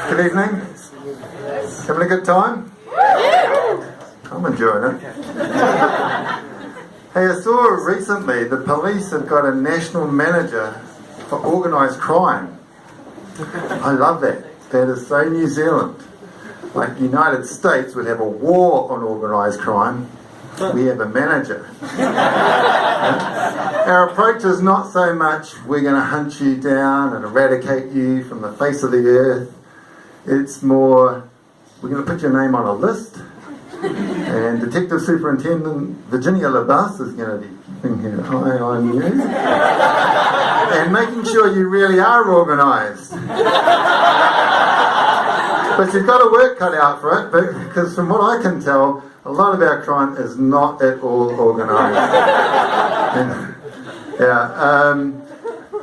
Good evening. Having a good time? I'm enjoying it. Hey, I saw recently the police have got a national manager for organised crime. I love that. That is so New Zealand. Like the United States would have a war on organised crime. We have a manager. Our approach is not so much we're going to hunt you down and eradicate you from the face of the earth. It's more, we're going to put your name on a list, and Detective Superintendent Virginia LaBus is going to be keeping her eye on you and making sure you really are organised. But you've got a work cut out for it, because from what I can tell, a lot of our crime is not at all organised.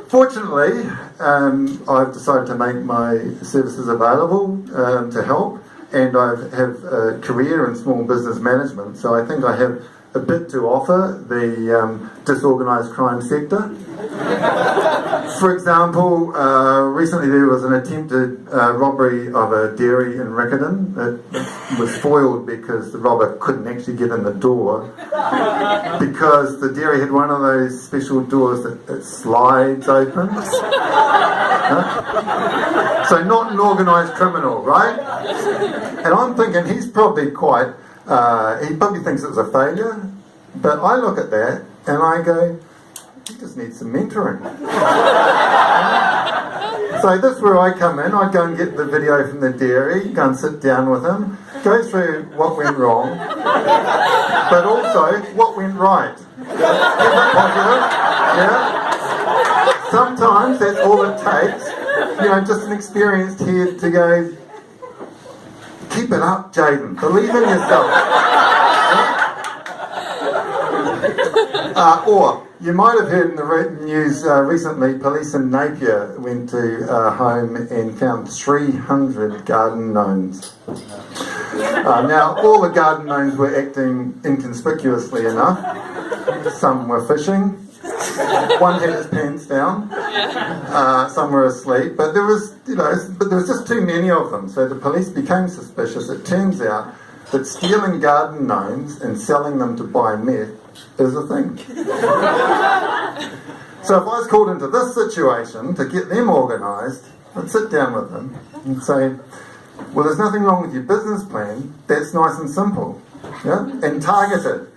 Fortunately, I've decided to make my services available to help, and I have a career in small business management, so I think I have a bit to offer the disorganised crime sector. For example, recently there was an attempted robbery of a dairy in Riccarton. It was foiled because the robber couldn't actually get in the door, because the dairy had one of those special doors that slides open. So not an organised criminal, right? And I'm thinking he's probably he probably thinks it was a failure, but I look at that and I go, he just needs some mentoring. So this is where I come in. I go and get the video from the dairy, go and sit down with him, go through what went wrong, but also what went right. Is it positive? Yeah. Sometimes that's all it takes. Just an experienced head to go, keep it up, Jaden. Believe in yourself. Or you might have heard in the news recently, police in Napier went to a home and found 300 garden gnomes. Now, all the garden gnomes were acting inconspicuously enough. Some were fishing. One had his pants down. Some were asleep. But there was just too many of them. So the police became suspicious. It turns out that stealing garden gnomes and selling them to buy meth is a thing. So if I was called into this situation to get them organised, I'd sit down with them and say, well, there's nothing wrong with your business plan. That's nice and simple, and targeted.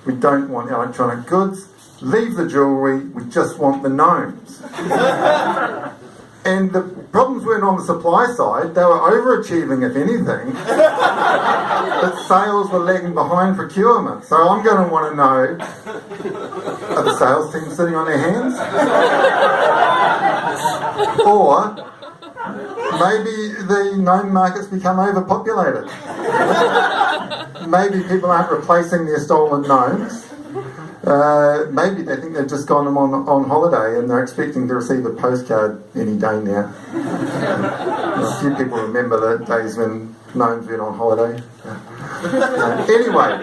We don't want electronic goods. Leave the jewellery. We just want the gnomes. And the problems weren't on the supply side. They were overachieving, if anything. But sales were lagging behind procurement. So I'm going to want to know, are the sales team sitting on their hands? Or maybe the gnome market's become overpopulated. Maybe people aren't replacing their stolen gnomes. Maybe they think they've just gone on holiday and they're expecting to receive a postcard any day now. A few people remember the days when gnomes went on holiday. Anyway,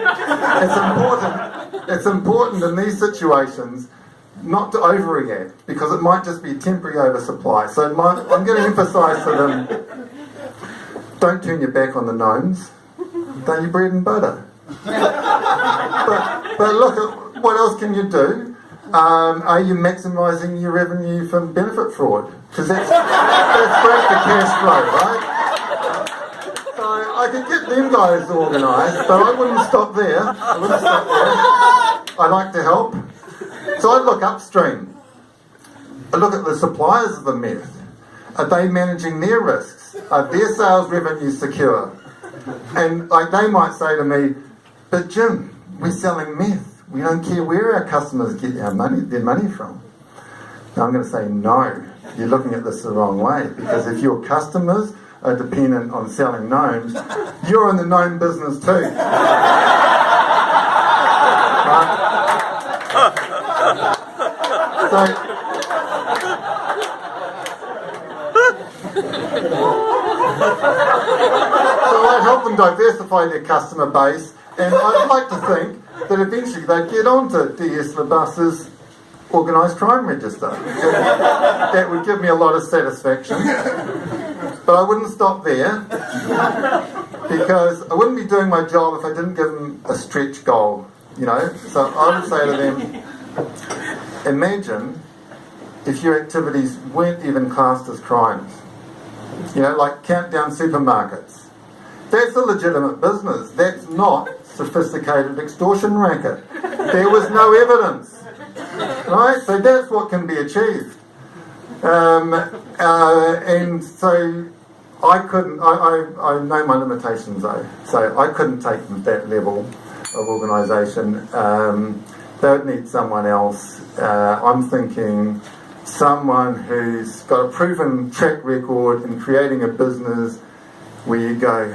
it's important in these situations not to overreact, because it might just be temporary oversupply. So I'm going to emphasise to them, don't turn your back on the gnomes. They're your bread and butter. But look at what else can you do? Are you maximising your revenue from benefit fraud? Because that's great for cash flow, right? So I could get them guys organised, but I wouldn't stop there. I like to help. So I look upstream. I look at the suppliers of the meth. Are they managing their risks? Are their sales revenues secure? And they might say to me, but Jim, we're selling meth. We don't care where our customers get their money from. Now I'm going to say, no, you're looking at this the wrong way, because if your customers are dependent on selling gnomes, you're in the gnome business too. So I help them diversify their customer base, and I'd like to think that eventually they'd get onto DS LaBus's Organised Crime Register. That would give me a lot of satisfaction. But I wouldn't stop there, because I wouldn't be doing my job if I didn't give them a stretch goal, you know. So I would say to them, imagine if your activities weren't even classed as crimes. You know, like countdown supermarkets. That's a legitimate business. That's not sophisticated extortion racket. There was no evidence. Right? So that's what can be achieved. And so I couldn't, I know my limitations though, so I couldn't take that level of organisation. They would need someone else. I'm thinking someone who's got a proven track record in creating a business where you go,